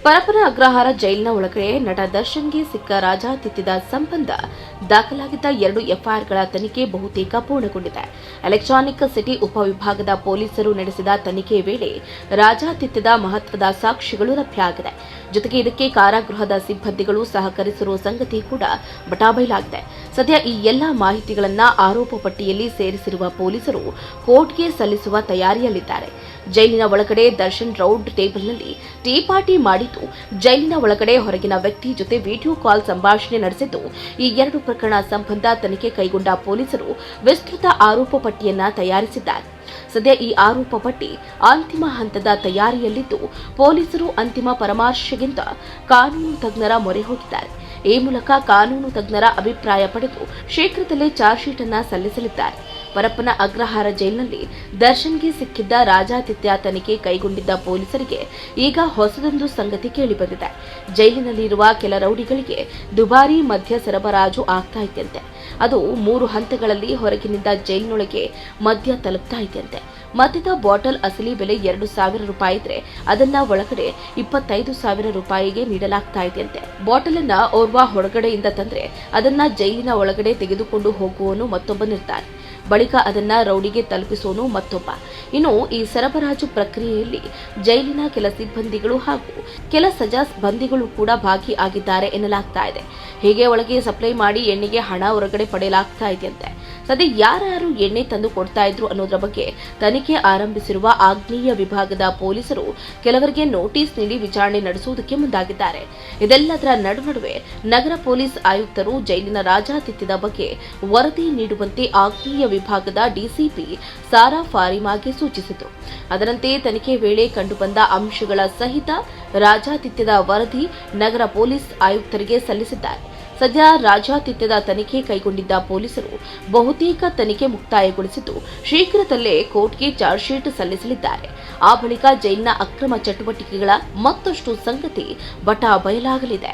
ಪರಪ್ಪನ ಅಗ್ರಹಾರ ಜೈಲಿನ ಒಳಗಡೆ ನಟ ದರ್ಶನ್ಗೆ ಸಿಕ್ಕ ರಾಜಾತಿಥ್ಯದ ಸಂಬಂಧ ದಾಖಲಾಗಿದ್ದ 2 ಎಫ್ಐಆರ್ಗಳ ತನಿಖೆ ಬಹುತೇಕ ಪೂರ್ಣಗೊಂಡಿದೆ. ಎಲೆಕ್ಟ್ರಾನಿಕ್ ಸಿಟಿ ಉಪವಿಭಾಗದ ಪೊಲೀಸರು ನಡೆಸಿದ ತನಿಖೆ ವೇಳೆ ರಾಜಾತಿಥ್ಯದ ಮಹತ್ವದ ಸಾಕ್ಷ್ಯಗಳು ಲಭ್ಯವಾಗಿದೆ. ಜೊತೆಗೆ ಇದಕ್ಕೆ ಕಾರಾಗೃಹದ ಸಿಬ್ಬಂದಿಗಳು ಸಹಕರಿಸಿರುವ ಸಂಗತಿ ಕೂಡ ಬಟಾಬೈಲಾಗಿದೆ. ಸದ್ಯ ಈ ಎಲ್ಲಾ ಮಾಹಿತಿಗಳನ್ನು ಆರೋಪ ಪಟ್ಟಿಯಲ್ಲಿ ಸೇರಿಸಿರುವ ಪೊಲೀಸರು ಕೋರ್ಟ್ಗೆ ಸಲ್ಲಿಸುವ ತಯಾರಿಯಲ್ಲಿದ್ದಾರೆ. ಜೈಲಿನ ಒಳಗಡೆ ದರ್ಶನ್ ರೌಂಡ್ ಟೇಬಲ್ನಲ್ಲಿ ಟೀ ಪಾರ್ಟಿ ಮಾಡಿದ್ದು, ಜೈಲಿನ ಒಳಗಡೆ ಹೊರಗಿನ ವ್ಯಕ್ತಿ ಜೊತೆ ವಿಡಿಯೋ ಕಾಲ್ ಸಂಭಾಷಣೆ ನಡೆಸಿದ್ದು, ಈ 2 ಪ್ರಕರಣ ಸಂಬಂಧ ತನಿಖೆ ಕೈಗೊಂಡ ಪೊಲೀಸರು ವಿಸ್ತೃತ ಆರೋಪ ಪಟ್ಟಿಯನ್ನ ತಯಾರಿಸಿದ್ದಾರೆ. ಸದ್ಯ ಈ ಆರೋಪ ಪಟ್ಟಿ ಅಂತಿಮ ಹಂತದ ತಯಾರಿಯಲ್ಲಿದ್ದು, ಪೊಲೀಸರು ಅಂತಿಮ ಪರಾಮರ್ಶೆಗಿಂತ ಕಾನೂನು ತಜ್ಞರ ಮೊರೆ ಹೋಗಿದ್ದಾರೆ. ಈ ಮೂಲಕ ಕಾನೂನು ತಜ್ಞರ ಅಭಿಪ್ರಾಯ ಪಡೆದು ಶೀಘ್ರದಲ್ಲೇ ಚಾರ್ಜ್ ಶೀಟ್ ಅನ್ನು ಸಲ್ಲಿಸಲಿದ್ದಾರೆ. ಪರಪ್ಪನ ಅಗ್ರಹಾರ ಜೈಲಿನಲ್ಲಿ ದರ್ಶನ್ಗೆ ಸಿಕ್ಕಿದ್ದ ರಾಜಾತಿಥ್ಯ ತನಿಖೆ ಕೈಗೊಂಡಿದ್ದ ಪೊಲೀಸರಿಗೆ ಈಗ ಹೊಸದೊಂದು ಸಂಗತಿ ಕೇಳಿಬಂದಿದೆ. ಜೈಲಿನಲ್ಲಿರುವ ಕೆಲ ರೌಡಿಗಳಿಗೆ ದುಬಾರಿ ಮದ್ಯ ಸರಬರಾಜು ಆಗ್ತಾ ಇದೆಯಂತೆ. ಅದು 3 ಹಂತಗಳಲ್ಲಿ ಹೊರಗಿನಿಂದ ಜೈಲಿನೊಳಗೆ ಮದ್ಯ ತಲುಪ್ತಾ ಇದೆಯಂತೆ. ಮದ್ಯದ ಬಾಟಲ್ ಅಸಲಿ ಬೆಲೆ 2,000 ರೂಪಾಯಿ ಇದ್ರೆ ಅದನ್ನ ಒಳಗಡೆ 25,000 ರೂಪಾಯಿಗೆ ನೀಡಲಾಗ್ತಾ ಇದೆಯಂತೆ. ಬಾಟಲ್ ಅನ್ನ ಓರ್ವ ಹೊರಗಡೆಯಿಂದ ತಂದ್ರೆ ಅದನ್ನ ಜೈಲಿನ ಒಳಗಡೆ ತೆಗೆದುಕೊಂಡು ಹೋಗುವನು ಮತ್ತೊಬ್ಬನಿರ್ತಾನೆ. ಬಳಿಕ ಅದನ್ನ ರೌಡಿಗೆ ತಲುಪಿಸೋನು ಮತ್ತೊಬ್ಬ. ಇನ್ನು ಈ ಸರಬರಾಜು ಪ್ರಕ್ರಿಯೆಯಲ್ಲಿ ಜೈಲಿನ ಕೆಲ ಸಿಬ್ಬಂದಿಗಳು ಹಾಗೂ ಕೆಲ ಸಜಾ ಬಂದಿಗಳು ಕೂಡ ಭಾಗಿಯಾಗಿದ್ದಾರೆ ಎನ್ನಲಾಗ್ತಾ ಇದೆ. ಹೀಗೆ ಒಳಗೆ ಸಪ್ಲೈ ಮಾಡಿ ಎಣ್ಣೆಗೆ ಹಣ ಹೊರಗಡೆ ಪಡೆಯಲಾಗ್ತಾ ಇದೆಯಂತೆ. ಸದ್ಯ ಯಾರ್ಯಾರು ಎಣ್ಣೆ ತಂದು ಕೊಡ್ತಾ ಇದ್ರು ಅನ್ನೋದ್ರ ಬಗ್ಗೆ ತನಿಖೆ ಆರಂಭಿಸಿರುವ ಆಗ್ನೇಯ ವಿಭಾಗದ ಪೊಲೀಸರು ಕೆಲವರಿಗೆ ನೋಟಿಸ್ ನೀಡಿ ವಿಚಾರಣೆ ನಡೆಸುವುದಕ್ಕೆ ಮುಂದಾಗಿದ್ದಾರೆ. ಇದೆಲ್ಲದರ ನಡುವೆ ನಗರ ಪೊಲೀಸ್ ಆಯುಕ್ತರು ಜೈಲಿನ ರಾಜಾತಿಥ್ಯದ ಬಗ್ಗೆ ವರದಿ ನೀಡುವಂತೆ ಆಗ್ನೇಯ ವಿಭಾಗದ ಡಿಸಿಪಿ ಸಾರಾ ಫಾರಿಮಾಗೆ ಸೂಚಿಸಿದರು. ಅದರಂತೆ ತನಿಖೆ ವೇಳೆ ಕಂಡುಬಂದ ಅಂಶಗಳ ಸಹಿತ ರಾಜಾತಿಥ್ಯದ ವರದಿ ನಗರ ಪೊಲೀಸ್ ಆಯುಕ್ತರಿಗೆ ಸಲ್ಲಿಸಿದ್ದಾರೆ. ಸದ್ಯ ರಾಜಾತಿಥ್ಯದ ತನಿಖೆ ಕೈಗೊಂಡಿದ್ದ ಪೊಲೀಸರು ಬಹುತೇಕ ತನಿಖೆ ಮುಕ್ತಾಯಗೊಳಿಸಿದ್ದು, ಶೀಘ್ರದಲ್ಲೇ ಕೋರ್ಟ್ಗೆ ಚಾರ್ಜ್ ಶೀಟ್ ಸಲ್ಲಿಸಲಿದ್ದಾರೆ. ಆ ಬಳಿಕ ಜೈಲಿನ ಅಕ್ರಮ ಚಟುವಟಿಕೆಗಳ ಮತ್ತಷ್ಟು ಸಂಗತಿ ಬಯಲಾಗಲಿದೆ.